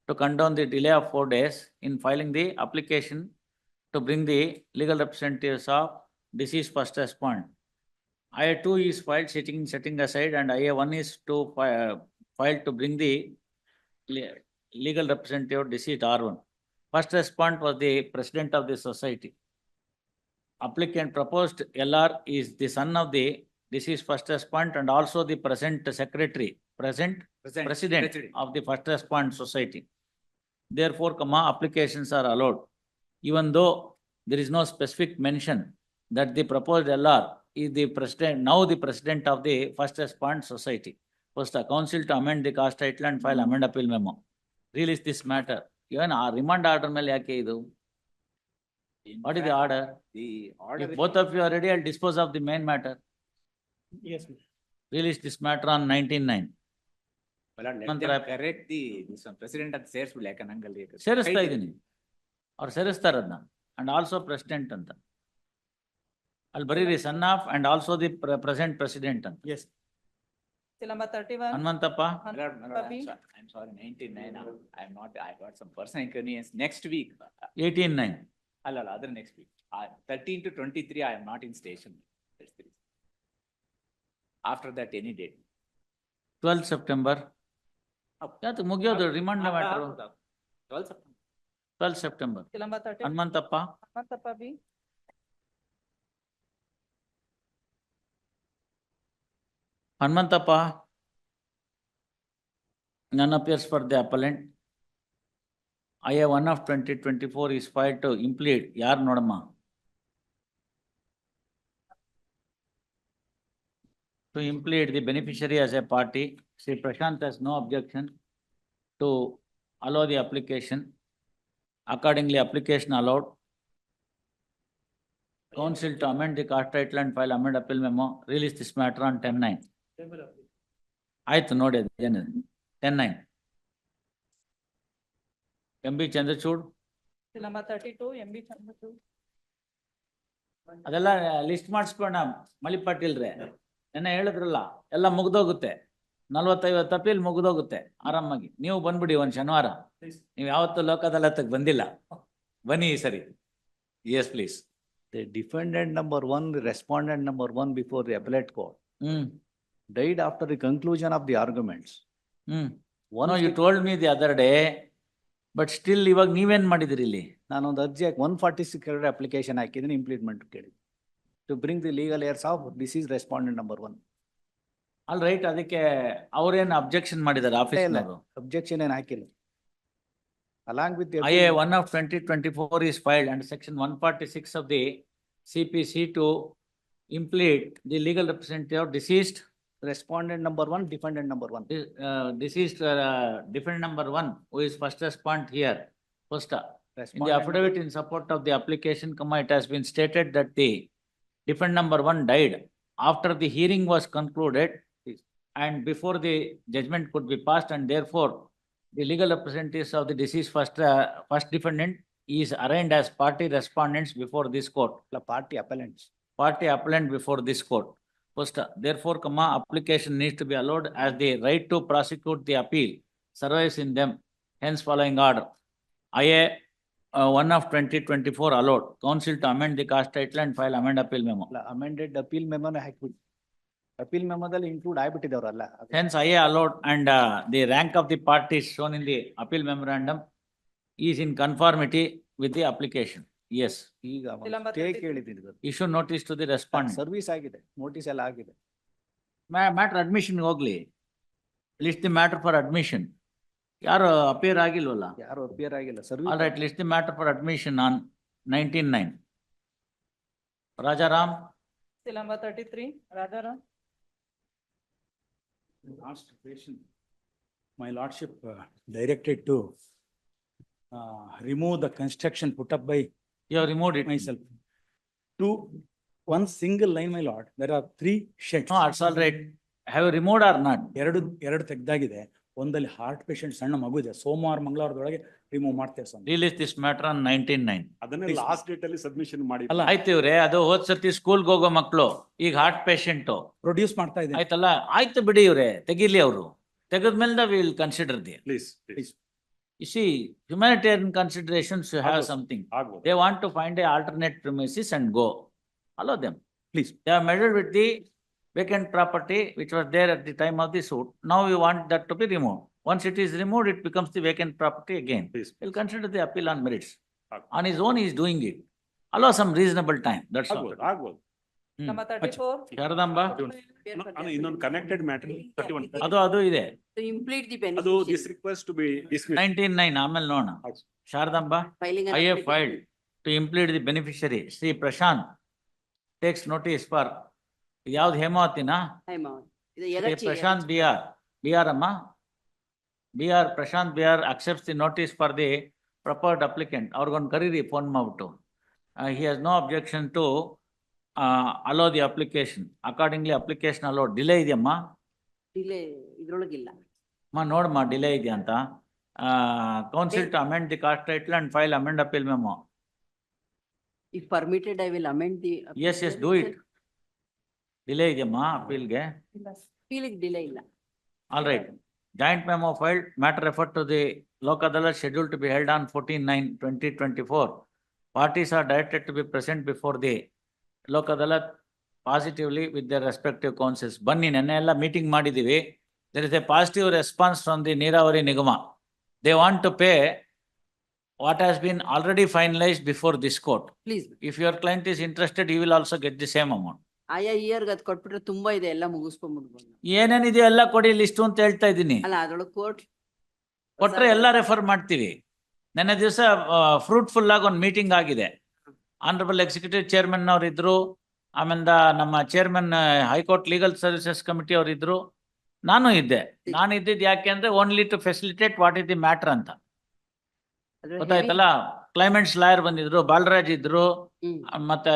to condone the delay of 4 days in filing the application to bring the legal representatives of deceased first respondent. IA 2 is filed setting aside, and IA 1 is to filed to bring the legal representative of deceased R1. First respondent was the president of the society. Applicant proposed LR is the son of the deceased first respondent and also the present secretary, president of the first respondent society. Therefore, applications are allowed, even though there is no specific mention that the proposed LR is the president, now the president of the first respondent society. First, a council to amend the cast title and file amend appeal memo. Release this matter. Even our remand order ಮೇಲೆ ಯಾಕೆ ಇದು? What is the order? The order. If both of you are ready, I'll dispose of the main matter. Yes, ma'am. Release this matter on 19/9. ನಂತರ correct the president ಅಂತ ಸೇರಿಸ್ಬಿಡಿ, ಯಾಕೆ ನಂಗಲ್ಲಿ ಸೇರಿಸ್ತಾ ಇದ್ದೀನಿ. ಅವ್ರು ಸೇರಿಸ್ತಾರ ಅದನ್ನ. ಅಂಡ್ ಆಲ್ಸೋ ಪ್ರೆಸಿಡೆಂಟ್ ಅಂತ. ಅಲ್ಲಿ ಬರೀರಿ son of and also the present president ಅಂತ. Yes. Till number 31. Hanumanthappa, I'm sorry, 19/9. I'm not, I got some personal inconvenience next week. 18/9. ಅಲ್ಲ, other next week. 13 to 23, I am not in station. That's the reason. After that, any date. 12 September. ಯಾತು ಮುಗಿಯೋದು remand matter 12 September. Silamba 13. Hanumanthappa Hnumanthappa B. Hnumanthappa. None appears for the appellant. IA 1 of 2024 is filed to implead. Yar nodama. To implead the beneficiary as a party. Sri Prashant has no objection to allow the application. Accordingly, application allowed. Council to amend the cost title and file amend appeal memo. Release this matter on 10/9. ಆಯ್ತು ನೋಡಿ ಅದು ಏನಿದೆ 10/9. MB Chandrachud Silamba 32, MB Chandrachud. ಅದೆಲ್ಲ list ಮಾಡಿಸ್ಕೋಣ ಮಲಿ ಪಾಟೀಲ್ರೆ. ನೆನ್ನೆ ಹೇಳಿದ್ರಲ್ಲ ಎಲ್ಲ ಮುಗ್ದೋಗುತ್ತೆ. 40-50 appeal ಮುಗ್ದೋಗುತ್ತೆ ಆರಾಮಾಗಿ. ನೀವು ಬಂದ್ಬಿಡಿ ಒಂದ್ ಶನಿವಾರ. ನೀವು ಯಾವತ್ತೂ ಲೋಕ ಅದಾಲತ್ಗೆ ಬಂದಿಲ್ಲ, ಬನ್ನಿ ಈ ಸರಿ. Yes please. The defendant number one, the respondent number one before the appellate court died after the conclusion of the arguments. One you told me the other day, but still ಇವಾಗ ನೀವೇನ್ ಮಾಡಿದಿರಿ ಇಲ್ಲಿ? ನಾನೊಂದು ಅರ್ಜಿ 146 application ಹಾಕಿದ್ದೀನಿ implement ಕೇಳಿ. To bring the legal heirs of deceased respondent number one. All right, ಅದಕ್ಕೆ ಅವ್ರೇನ್ ಅಬ್ಜೆಕ್ಷನ್ ಮಾಡಿದಾರೆ ಆಫೀಸ್ನವರು? Objection ಏನು ಹಾಕಿಲ್ಲ. Along with the IA 1 of 2024 is filed under section 146 of the CPC to implead the legal representative of deceased respondent number one, defendant number one. Deceased defendant number one, who is first respondent here. First, in the Respondent affidavit in support of the application, it has been stated that the defendant number one died after the hearing was concluded and before the judgment could be passed, and therefore the legal representatives of the deceased first defendant is arraigned as party respondents before this court. party appellants. Party appellant before this court. First, therefore, application needs to be allowed as the right to prosecute the appeal survives in them. Hence, following order. IA 1 of 2024 allowed. Council to amend the cost title and file amend appeal memo. Amended appeal memo ಹಾಕ್ಬಿಟ್ಟು appeal memo ದಲ್ಲಿ include ಆಗ್ಬಿಟ್ಟಿದವರಲ್ಲ. Hence, IA allowed, and the rank of the parties shown in the appeal memorandum is in conformity with the application. Yes. ಈಗ Silamba stay 33. ಕೇಳಿದ್ದೀನಿ. Issue notice to the respondent. Service ಆಗಿದೆ, notice ಎಲ್ಲ ಆಗಿದೆ. Matter admission ಹೋಗ್ಲಿ. List the matter for admission. ಯಾರು appear ಆಗಿಲ್ವಲ್ಲ? ಯಾರು appear ಆಗಿಲ್ಲ. All service right, list the matter for admission on 19/9. Rajaram. Silamba 33, Rajaram. Last question. My lordship directed to remove the construction put up by You have removed it. myself. To one single line, my lord, there are 3 sheds. No, it's all right. Have you removed or not? ಎರಡು ತೆಗ್ದಾಗಿದೆ. ಒಂದಲ್ಲಿ heart patient ಸಣ್ಣ ಮಗು ಇದೆ. ಸೋಮವಾರ ಮಂಗಳವಾರದೊಳಗೆ remove ಮಾಡ್ತೇವೆ ಸ್ವಾಮಿ. Release this matter on 19/9. ಅದನ್ನೇ last date ಅಲ್ಲಿ submission ಮಾಡಿ. ಅಲ್ಲ, ಆಯ್ತು ಇವ್ರೆ, ಅದು ಹೋದ್ ಸರ್ತಿ ಸ್ಕೂಲ್ಗೆ ಹೋಗೋ ಮಕ್ಕಳು ಈಗ ಹಾರ್ಟ್ ಪೇಷಂಟ್ ಪ್ರೊಡ್ಯೂಸ್ ಮಾಡ್ತಾ ಇದ್ದೇನೆ. ಆಯ್ತಲ್ಲ, ಆಯ್ತು ಬಿಡಿ ಇವ್ರೆ, ತೆಗಿಲಿ ಅವರು. ತೆಗೆದ್ಮೇಲೆ will consider the. Please please You see, humanitarian considerations you have ಆಗ್ಬೋದು. something. ಆಗ್ಬೋದು. They want to find a alternate premises and go. Allow them. Please. They have meddled with the vacant property which was there at the time of the suit. Now you want that to be removed. Once it is removed, it becomes the vacant property again. Please. We'll consider the appeal on merits. ಆಗ್ಬೋದು. On his own, he is doing it. Allow some reasonable time, that's all. ಆಗ್ಬೋದು ಆಗ್ಬೋದು. Silamba 34. Sharadamba, ಇನ್ನೊಂದು connected matter 31. ಅದು ಇದೆ. To implement the ಅದು beneficiary. This request to be dismiss. 19/9 ಆಮೇಲೆ ನೋಡೋಣ. Sharadamba, Filing an I have application. filed to implead the beneficiary. Sri Prashant takes notice for, ಯಾವ್ದು ಹೇಮಾವತಿನಾ? ಇದು Sri ಎರಚಿ. Prashant BR ಅಮ್ಮ. BR Prashant BR accepts the notice for the proposed applicant. ಅವ್ರಿಗೊಂದು ಕರೀರಿ phone ಮಾಡ್ಬಿಟ್ಟು. He has no objection to allow the application. Accordingly, application allowed. Delay ಇದೆಯಮ್ಮ? Delay ಇದ್ರೊಳಗಿಲ್ಲ. ನೋಡಮ್ಮ delay ಇದೆಯಾ ಅಂತ. Council to amend the cost title and file amend appeal memo. If permitted, I will amend the. Yes, do it. Delay ಇದೆಯಮ್ಮ appealಗೆ? Appeal delay ಇಲ್ಲ. All right. Joint memo filed, matter referred to the Lok Adalat scheduled to be held on 14/9/2024. Parties are directed to be present before the Lok Adalat positively with their respective counsels. ಬನ್ನಿ, ನೆನ್ನೆ ಎಲ್ಲ meeting ಮಾಡಿದೀವಿ. there is a positive response from the Neeravari Nigama. They want to pay what has been already finalized before this court. Please, If your client is interested, he will also get the same amount. ಆಯಾ ಇಯರ್ಗೆ ಅದ್ ಕೊಟ್ಬಿಟ್ರೆ ತುಂಬಾ ಇದೆ, ಎಲ್ಲ ಮುಗಿಸ್ಕೊಂಡ್ಬಿಡ್ಬೋದು. ಏನೇನಿದೆ ಎಲ್ಲ ಕೊಡಿ ಲಿಸ್ಟ್ ಅಂತ ಹೇಳ್ತಾ ಇದ್ದೀನಿ. ಅಲ್ಲ ಅದ್ರೊಳಗೆ ಕೋರ್ಟ್ ಕೊಟ್ರೆ ಎಲ್ಲ ರೆಫರ್ ಮಾಡ್ತೀವಿ. ನೆನ್ನೆ ದಿವಸ ಫ್ರೂಟ್ಫುಲ್ ಆಗಿ ಒಂದು ಮೀಟಿಂಗ್ ಆಗಿದೆ. ಆನರಬಲ್ ಎಕ್ಸಿಕ್ಯೂಟಿವ್ ಚೇರ್ಮನ್ ಅವ್ರು ಇದ್ರು, ಆಮೇಲೆ ನಮ್ಮ chairman high court legal services committee ಅವ್ರು ಇದ್ರು, ನಾನು ಇದ್ದೆ. ನಾನು ಇದ್ದಿದ್ದು ಯಾಕೆ ಅಂದ್ರೆ only to facilitate what is the matter ಅಂತ. ಗೊತ್ತಾಯ್ತಲ್ಲ, ಕ್ಲೈಮೆಂಟ್ಸ್ ಲಾಯರ್ ಬಂದಿದ್ರು, ಬಾಲರಾಜ್ ಇದ್ರು, ಮತ್ತೆ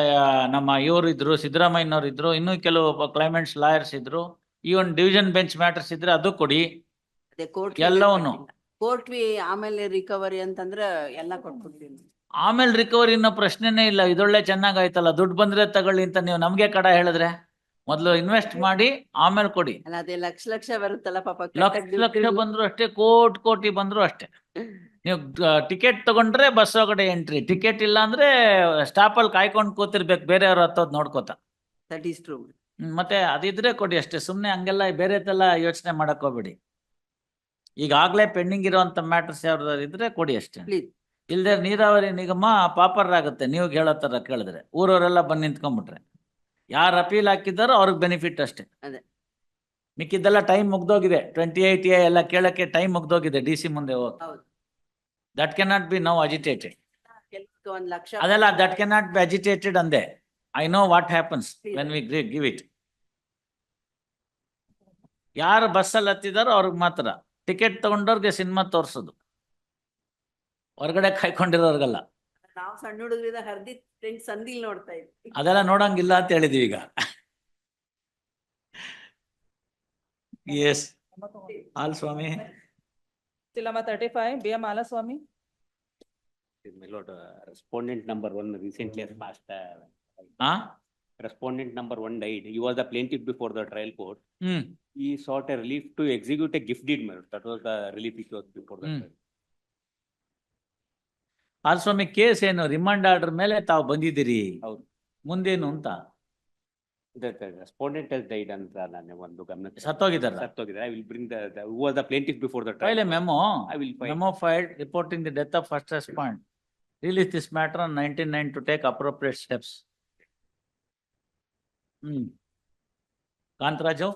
ನಮ್ಮ ಇವರು ಇದ್ರು, ಸಿದ್ದರಾಮಯ್ಯನವ್ರು ಇದ್ರು, ಇನ್ನೂ ಕೆಲವು ಕ್ಲೈಮೆಂಟ್ಸ್ ಲಾಯರ್ಸ್ ಇದ್ರು. ಈ ಒಂದು ಡಿವಿಷನ್ ಬೆಂಚ್ ಮ್ಯಾಟರ್ಸ್ ಇದ್ರೆ ಅದು ಕೊಡಿ ಎಲ್ಲವನ್ನು. ಕೋರ್ಟ್ ಆಮೇಲೆ ರಿಕವರಿ ಅಂತಂದ್ರೆ ಎಲ್ಲ ಕೊಟ್ಬಿಡ್ತೀನಿ. ಆಮೇಲೆ ರಿಕವರಿ ಅನ್ನೋ ಪ್ರಶ್ನೆನೇ ಇಲ್ಲ. ಇದೊಳ್ಳೆ ಚೆನ್ನಾಗಾಯ್ತಲ್ಲ, ದುಡ್ಡು ಬಂದ್ರೆ ತಗೊಳ್ಳಿ ಅಂತ ನೀವು ನಮ್ಗೆ ಕಡ ಹೇಳಿದ್ರೆ ಮೊದ್ಲು ಇನ್ವೆಸ್ಟ್ ಮಾಡಿ ಆಮೇಲೆ ಕೊಡಿ. ಅಲ್ಲ ಅದೇ ಲಕ್ಷ ಲಕ್ಷ ಬರುತ್ತಲ್ಲ ಪಾಪ. ಲಕ್ಷ ಬಂದ್ರು ಅಷ್ಟೇ, ಕೋಟಿ ಬಂದ್ರು ಅಷ್ಟೇ. ನೀವು ಟಿಕೆಟ್ ತಗೊಂಡ್ರೆ ಬಸ್ ಒಳಗಡೆ ಎಂಟ್ರಿ, ಟಿಕೆಟ್ ಇಲ್ಲ ಅಂದ್ರೆ ಸ್ಟಾಪ್ ಅಲ್ಲಿ ಕಾಯ್ಕೊಂಡು ಕೂತಿರ್ಬೇಕು, ಬೇರೆಯವ್ರು ಹತ್ತೋದ್ ನೋಡ್ಕೋತ. That is true. ಮತ್ತೆ ಅದಿದ್ರೆ ಕೊಡಿ ಅಷ್ಟೇ, ಸುಮ್ನೆ ಹಂಗೆಲ್ಲ ಬೇರೆದೆಲ್ಲ ಯೋಚನೆ ಮಾಡಕ್ ಹೋಗ್ಬೇಡಿ. ಈಗಾಗ್ಲೇ ಪೆಂಡಿಂಗ್ ಇರುವಂತ ಮ್ಯಾಟರ್ಸ್ ಯಾವ್ದಾದ್ರು ಇದ್ರೆ ಕೊಡಿ ಅಷ್ಟೇ. ಪ್ಲೀಸ್. ಇಲ್ದೇ ನೀರಾವರಿ ನಿಗಮ ಪಾಪರಾಗುತ್ತೆ ನೀವು ಹೇಳೋ ತರ ಕೇಳಿದ್ರೆ. ಊರವರೆಲ್ಲ ಬಂದು ನಿಂತ್ಕೊಂಡ್ಬಿಟ್ರೆ ಯಾರು ಅಪೀಲ್ ಹಾಕಿದಾರೋ ಅವ್ರಿಗೆ ಬೆನಿಫಿಟ್ ಅಷ್ಟೇ. ಅದೇ. ಮಿಕ್ಕಿದ್ದೆಲ್ಲ ಟೈಮ್ ಮುಗ್ದೋಗಿದೆ. 28 ಎಲ್ಲ ಕೇಳಕ್ಕೆ ಟೈಮ್ ಮುಗ್ದೋಗಿದೆ DC ಮುಂದೆ ಹೋಗಿ. ಹೌದು. That can not be now agitated. ಕೆಲಸಕ್ಕೆ 1 ಲಕ್ಷ ಅದೆಲ್ಲ that can not be agitated ಅಂದೆ. I know what happens when we give it. ಯಾರು ಬಸ್ಸಲ್ಲಿ ಹತ್ತಿದಾರೋ ಅವ್ರಿಗೆ ಮಾತ್ರ. ಟಿಕೆಟ್ ತಗೊಂಡವ್ರಿಗೆ ಸಿನಿಮಾ ತೋರ್ಸೋದು, ಹೊರಗಡೆ ಕಾಯ್ಕೊಂಡಿರೋರ್ಗಲ್ಲ. ನಾವು ಸಣ್ಣ ಹುಡುಗರಿಂದ ಹರ್ದಿ ಸಂದಿಲ್ ನೋಡ್ತಾ ಇದ್ವಿ. ಅದೆಲ್ಲ ನೋಡಂಗಿಲ್ಲ ಅಂತ ಹೇಳಿದೀವಿ ಈಗ. S all Swami. Still number 35, B. M. Alaswamy. My lord, respondent number 1 recently has passed. Respondent number 1 died. He was the plaintiff before the trial court. He sought a relief to execute a gift deed, my lord. That was the relief which was before the trial. All ಸ್ವಾಮಿ, case ಏನು? Remand order ಮೇಲೆ ತಾವು ಬಂದಿದ್ದೀರಿ, ಮುಂದೇನು ಅಂತ? The respondent has died ಅಂತ ನಾನು ಒಂದು ಗಮನಕ್ಕೆ ಸತ್ತೋಗಿದ್ದಾರೆ. I will bring the who was the plaintiff before the trial. File a memo. I will file. Memo filed reporting the death of first respondent. Release this matter on 19/9 to take appropriate steps. Kantaraju?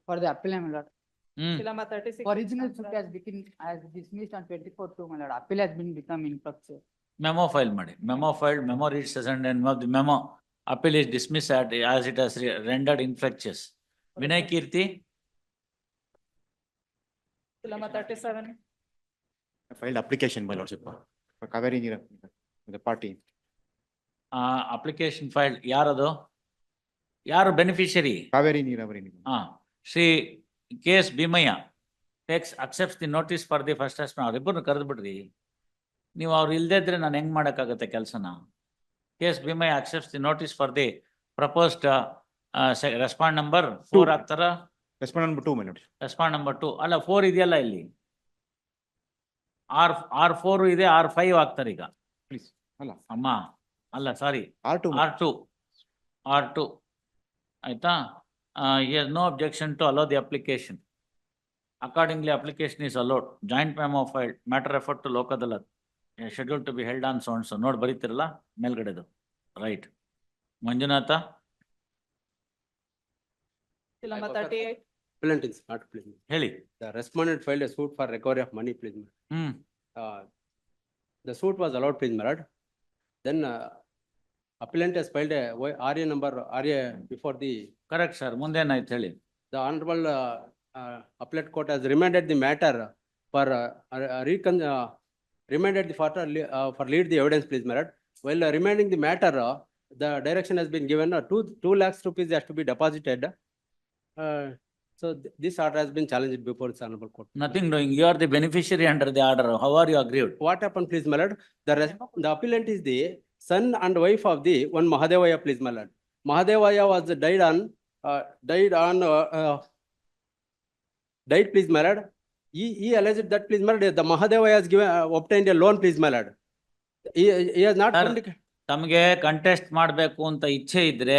For the appeal, my lord. Still number 36. Original suit has been dismissed on 24/2, my lord. Appeal has been become infructuous. Memo file ಮಾಡಿ. Memo filed, memo reads and the memo appeal is dismissed as it has rendered infructuous. Vinay Kirti? Still number 37. I filed application, my lordship, for Kaveri Neera, the party. Application filed. ಯಾರದು? ಯಾರು beneficiary? Kaveri Neeravari Nigam. Shri KS Bhimaiah accepts the notice for the first respondent. ಅವ್ರಿಬ್ಬರನ್ನು ಕರೆದು ಬಿಡ್ರಿ. ನೀವು ಅವ್ರು ಇಲ್ದೇ ಇದ್ರೆ ನಾನು ಹೆಂಗ್ ಮಾಡಕ್ಕಾಗತ್ತೆ ಕೆಲಸನ? KS Bhimaiah accepts the notice for the proposed respond number 4 ಆಗ್ತಾರ? Respondent number 2, my lord. Respond number 2 ಅಲ್ಲ 4 ಇದೆಯಲ್ಲ ಇಲ್ಲಿ. R4 ಇದೆ, R5 ಆಗ್ತಾರೆ ಈಗ. Please. ಅಲ್ಲ ಅಮ್ಮ ಅಲ್ಲ ಸಾರಿ, R2. ಆಯ್ತಾ? He has no objection to allow the application. Accordingly, application is allowed. Joint memo filed, matter referred to Lok Adalat. Scheduled to be held on so and so. ನೋಡ್ ಬರೀತಿರಲ್ಲ ಮೇಲ್ಗಡೆದು. Right. Manjunatha? Still number 38. Appellant is not please. ಹೇಳಿ. The respondent filed a suit for recovery of money, please. The suit was allowed, please, my lord. Then appellant has filed a RA before the. Correct, sir. ಮುಂದೇನಾಯ್ತು ಹೇಳಿ. The honorable appellate court has remanded the matter for remanded for lead the evidence, please, my lord. While remanding the matter, the direction has been given 2 lakhs rupees has to be deposited. So this order has been challenged before this honorable court. Nothing doing. You are the beneficiary under the order. How are you aggrieved? What happened, please, my lord? The appellant is the son and wife of the one Mahadevaya, please, my lord. Mahadevaya was died, please, my lord. He alleged that, please, my lord, the Mahadevaya has obtained a loan, please, my lord. He has not. ತಮಗೆ contest ಮಾಡಬೇಕು ಅಂತ ಇಚ್ಛೆ ಇದ್ರೆ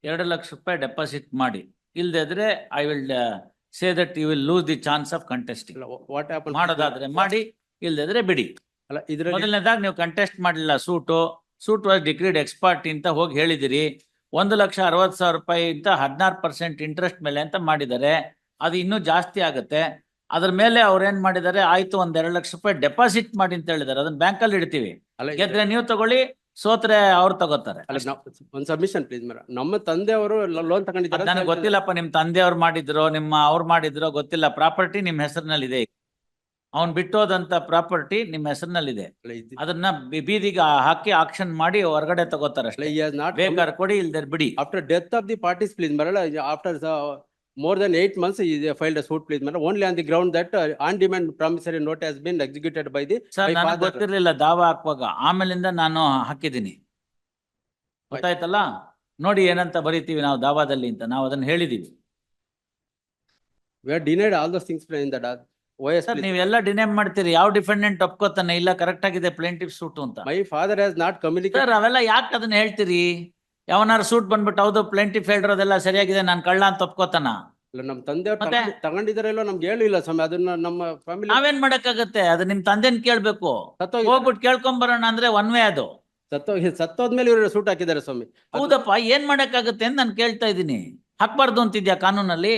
2 ಲಕ್ಷ ರೂಪಾಯಿ deposit ಮಾಡಿ. ಇಲ್ದಿದ್ರೆ I will say that you will lose the chance of contesting. What apple ಮಾಡೋದಾದ್ರೆ ಮಾಡಿ, ಇಲ್ದಿದ್ರೆ ಬಿಡಿ. ಅಲ್ಲ ಇದ್ರಲ್ಲಿ ಮೊದಲನೇದಾಗಿ ನೀವು ಕಂಟೆಸ್ಟ್ ಮಾಡಲಿಲ್ಲ ಸೂಟ್ ವಾಸ್ ಡಿಕ್ರೀಡ್ ಎಕ್ಸ್ಪರ್ಟ್ ಅಂತ ಹೋಗಿ ಹೇಳಿದಿರಿ. 1,60,000 ರೂಪಾಯಿ ಅಂತ 16% ಇಂಟ್ರೆಸ್ಟ್ ಮೇಲೆ ಅಂತ ಮಾಡಿದ್ದಾರೆ. ಅದು ಇನ್ನೂ ಜಾಸ್ತಿ ಆಗುತ್ತೆ. ಅದ್ರ ಮೇಲೆ ಅವ್ರು ಏನ್ ಮಾಡಿದ್ದಾರೆ, ಆಯ್ತು 1-2 ಲಕ್ಷ ರೂಪಾಯಿ ಡೆಪಾಸಿಟ್ ಮಾಡಿ ಅಂತ ಹೇಳಿದ್ದಾರೆ. ಅದನ್ನ ಬ್ಯಾಂಕಲ್ಲಿ ಇಡ್ತೀವಿ, ಅಲ್ಲ ಗೆದ್ರೆ ನೀವು ತಗೊಳ್ಳಿ, ಸೋತ್ರೆ ಅವ್ರು ತಗೋತಾರೆ. ಅಲ್ಲ ಒಂದು ಸಬ್ಮಿಷನ್ ಪ್ಲೀಸ್ ಮೇಡಮ್. ನಮ್ಮ ತಂದೆಯವರು ಲೋನ್ ತಗೊಂಡಿದ್ದಾರೆ. ನನಗೆ ಗೊತ್ತಿಲ್ಲಪ್ಪ, ನಿಮ್ ತಂದೆಯವ್ರು ಮಾಡಿದ್ರು ಅವ್ರು ಮಾಡಿದ್ರು ಗೊತ್ತಿಲ್ಲ. ಪ್ರಾಪರ್ಟಿ ನಿಮ್ ಹೆಸರಿನಲ್ಲಿದೆ. ಅವ್ನ್ ಬಿಟ್ಟೋದಂತ ಪ್ರಾಪರ್ಟಿ ನಿಮ್ ಹೆಸರಿನಲ್ಲಿದೆ. ಅದನ್ನ ಬೀದಿಗೆ ಹಾಕಿ ಆಕ್ಷನ್ ಮಾಡಿ ಹೊರಗಡೆ ತಗೋತಾರೆ ಅಷ್ಟೇ. ಬೇಕಾದ್ರೆ ಕೊಡಿ, ಇಲ್ದೇ ಬಿಡಿ. After death of the parties please madam, after more than 8 months he filed a suit please madam, only on the ground that on demand promissory note has been executed by the sir ನನಗೆ ಗೊತ್ತಿರ್ಲಿಲ್ಲ ದಾವಾ ಹಾಕುವಾಗ, ಆಮೇಲಿಂದ ನಾನು ಹಾಕಿದ್ದೀನಿ. ಗೊತ್ತಾಯ್ತಲ್ಲ, ನೋಡಿ ಏನಂತ ಬರೀತೀವಿ ನಾವು ದಾವಾದಲ್ಲಿ ಅಂತ, ನಾವು ಅದನ್ನ ಹೇಳಿದೀವಿ. we are denied all those things in that OS sir please. ನೀವೆಲ್ಲ ಡಿನೇ ಮಾಡ್ತೀರಿ. ಯಾವ ಡಿಫೆಂಡೆಂಟ್ ಒಪ್ಕೋತಾನೆ ಇಲ್ಲ ಕರೆಕ್ಟ್ ಆಗಿದೆ ಪ್ಲೇಂಟಿಫ್ ಸೂಟ್ ಅಂತ? My father has not communicated. Sir ಅವೆಲ್ಲ ಯಾಕೆ ಅದನ್ನ ಹೇಳ್ತೀರಿ? ಯಾವನಾರು ಸೂಟ್ ಬಂದ್ಬಿಟ್ಟು ಹೌದು ಪ್ಲೇಂಟಿಫ್ ಹೇಳಿರೋದೆಲ್ಲ ಸರಿಯಾಗಿದೆ, ನಾನು ಕಳ್ಳ ಅಂತ ಒಪ್ಕೋತಾನ? ಇಲ್ಲ ನಮ್ಮ ತಂದೆಯವರು ಮತ್ತೆ? ತಗೊಂಡಿದ್ದಾರಲ್ಲೋ ನಮ್ಗೆ ಹೇಳಿಲ್ಲ ಸ್ವಾಮಿ. ಅದನ್ನ ನಮ್ಮ ಫ್ಯಾಮಿಲಿ ನಾವೇನ್ ಮಾಡಕ್ಕಾಗತ್ತೆ? ಅದು ನಿಮ್ ತಂದೆನ್ ಕೇಳ್ಬೇಕು. ಹೋಗ್ಬಿಟ್ಟು ಕೇಳ್ಕೊಂಬರೋಣ ಅಂದ್ರೆ ಒನ್ ವೇ ಅದು. ಸತ್ತೋದ್ಮೇಲೆ ಇವರು ಸೂಟ್ ಹಾಕಿದ್ದಾರೆ ಸ್ವಾಮಿ. ಹೌದಪ್ಪ, ಏನ್ ಮಾಡಕ್ಕಾಗತ್ತೆ ಅಂತ ನಾನು ಕೇಳ್ತಾ ಇದ್ದೀನಿ. ಹಾಕ್ಬಾರ್ದು ಅಂತಿದ್ಯಾ ಕಾನೂನಲ್ಲಿ?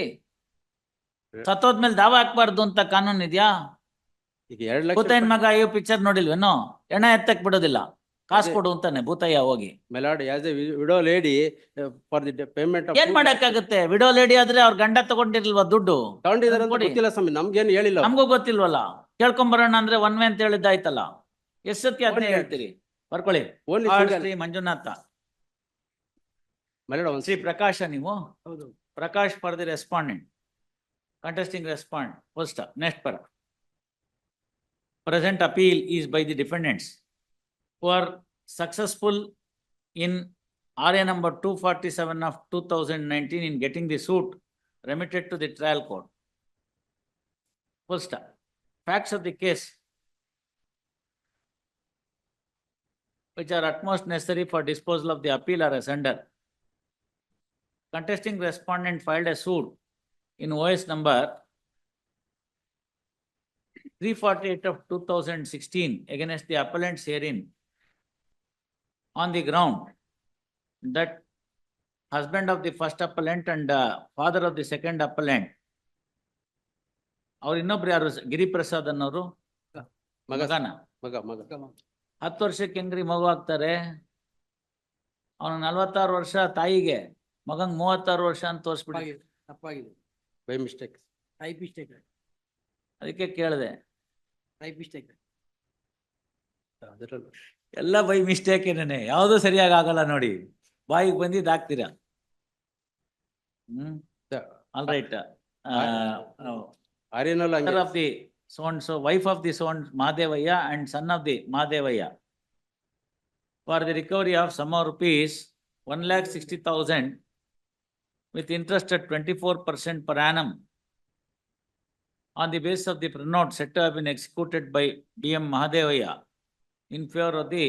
ಸತ್ತೋದ್ಮೇಲೆ ದಾವ ಹಾಕ್ಬಾರ್ದು ಅಂತ ಕಾನೂನು ಇದ್ಯಾ? ಈಗ 2 ಲಕ್ಷ ಭೂತಯ್ಯನ್ ಮಗ ಅಯ್ಯೋ ಪಿಕ್ಚರ್ ನೋಡಿಲ್ವೇನೋ? ಎಣ ಎತ್ತಕ್ ಬಿಡೋದಿಲ್ಲ, ಕಾಸು ಕೊಡು ಅಂತಾನೆ ಭೂತಯ್ಯ ಹೋಗಿ. My lord as a widow lady for the payment of ಏನ್ ಮಾಡಕ್ಕಾಗತ್ತೆ? ವಿಡೋ ಲೇಡಿ ಆದ್ರೆ ಅವ್ರ ಗಂಡ ತಗೊಂಡಿರ್ಲಿಲ್ವಾ ದುಡ್ಡು? ತಗೊಂಡಿದ್ದಾರೆ ಅಂತ ಕೊಡಿ. ಗೊತ್ತಿಲ್ಲ ಸ್ವಾಮಿ, ನಮ್ಗೇನು ಹೇಳಿಲ್ಲ. ನಮಗೂ ಗೊತ್ತಿಲ್ವಲ್ಲ. ಕೇಳ್ಕೊಂಬರೋಣ ಅಂದ್ರೆ ಒನ್ ವೇ ಅಂತ ಹೇಳಿದ್ದಾಯ್ತಲ್ಲ. ಎಷ್ಟೊತ್ತಿಗೆ ಅದನ್ನೇ ಹೇಳ್ತೀರಿ? ಬರ್ಕೊಳ್ಳಿ. ಓನ್ಲಿ ಶ್ರೀ ಮಂಜುನಾಥ, ಮೆಲಾಡ್ ಶ್ರೀ ಪ್ರಕಾಶ, ನೀವು ಹೌದು. Prakash for the respondent, contesting respond. First, next para. Present appeal is by the defendants who are successful in RA number 247 of 2019 in getting the suit remitted to the trial court. First, facts of the case which are utmost necessary for disposal of the appeal are as under. Contesting respondent filed a suit in OS number 348 of 2016 against the appellants herein on the ground that husband of the first appellant and father of the second appellant, ಅವ್ರು ಇನ್ನೊಬ್ರು ಯಾರು? ಗಿರಿಪ್ರಸಾದ್ ಅನ್ನೋರು ಮಗನ. ಮಗ 10 ವರ್ಷಕ್ಕೆ ಹೆಂಗ್ರಿ ಮಗು ಆಗ್ತಾರೆ? ಅವನು 46 ವರ್ಷ ತಾಯಿಗೆ, ಮಗಂಗ್ 36 ವರ್ಷ ಅಂತ ತೋರಿಸ್ಬಿಡಿ. ತಪ್ಪಾಗಿದೆ. By mistake. Type mistake. ಅದಕ್ಕೆ ಕೇಳಿದೆ. Type mistake. ಎಲ್ಲ ಬೈ ಮಿಸ್ಟೇಕ್ ಏನೇನೆ, ಯಾವುದು ಸರಿಯಾಗಿ ಆಗಲ್ಲ ನೋಡಿ. ಬಾಯಿಗೆ ಬಂದಿದ್ದು ಹಾಕ್ತೀರಾ. All right. Mother of the so and so, wife of the so and Mahadevaya and son of the Mahadevaya for the recovery of sum of rupees 1,60,000 with interest at 24% per annum on the basis of the printout set to have been executed by DM Mahadevaya in favor of the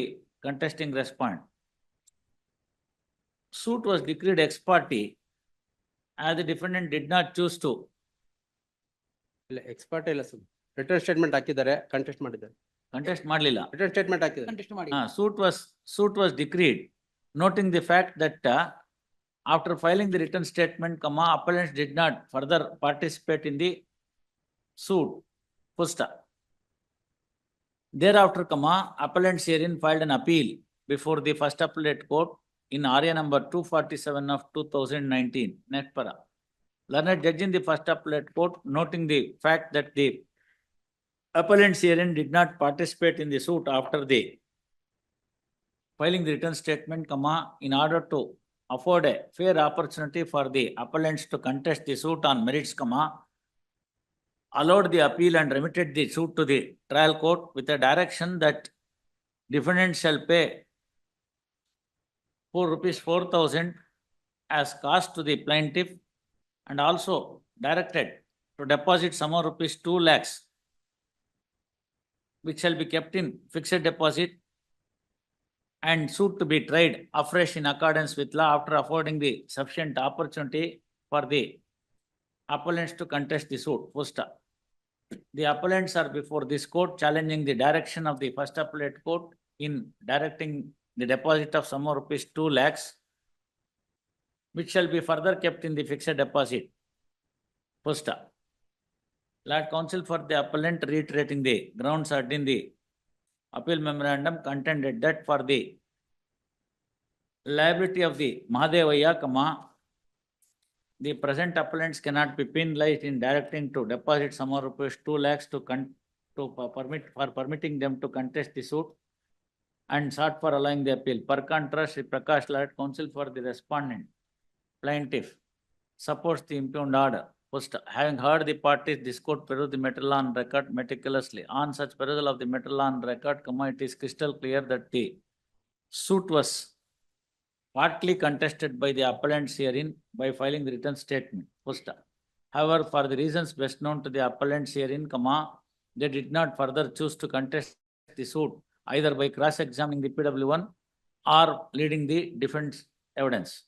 contesting respondent. Suit was decreed ex parte as the defendant did not choose to. ಇಲ್ಲ expert ಇಲ್ಲ sir. Return statement ಹಾಕಿದ್ದಾರೆ, contest ಮಾಡಿದ್ದಾರೆ. Contest ಮಾಡಲಿಲ್ಲ. Return statement ಹಾಕಿದ್ದಾರೆ. Contest ಮಾಡಿ. Suit was decreed, noting the fact that after filing the written statement, appellants did not further participate in the suit. Full stop. Thereafter, appellants herein filed an appeal before the first appellate court in area number 247 of 2019. Next para. Learned judge in the first appellate court, noting the fact that the appellants herein did not participate in the suit after the filing the written statement, in order to afford a fair opportunity for the appellants to contest the suit on merits, allowed the appeal and remitted the suit to the trial court with a direction that defendant shall pay ₹4,000 as cost to the plaintiff, and also directed to deposit sum of ₹2 lakhs, which shall be kept in fixed deposit and suit to be tried afresh in accordance with law after affording the sufficient opportunity for the appellants to contest the suit. Full stop. The appellants are before this court challenging the direction of the first appellate court in directing the deposit of sum of rupees 2 lakhs, which shall be further kept in the fixed deposit. Full stop. Lord Counsel for the appellant reiterating the grounds urged in the appeal memorandum contended that for the liability of the Mahadevaya, the present appellants cannot be penalized in directing to deposit sum of rupees 2 lakhs to permitting them to contest the suit and sought for allowing the appeal. Per contrast, Shri Prakash, Lord Counsel for the respondent plaintiff, supports the impugned order. First, having heard the parties, this court perused the matter law on record meticulously. On such perusal of the matter law on record, it is crystal clear that the suit was partly contested by the appellants herein by filing the written statement. First, however, for the reasons best known to the appellants herein, they did not further choose to contest the suit either by cross-examining the PW1 or leading the defense evidence.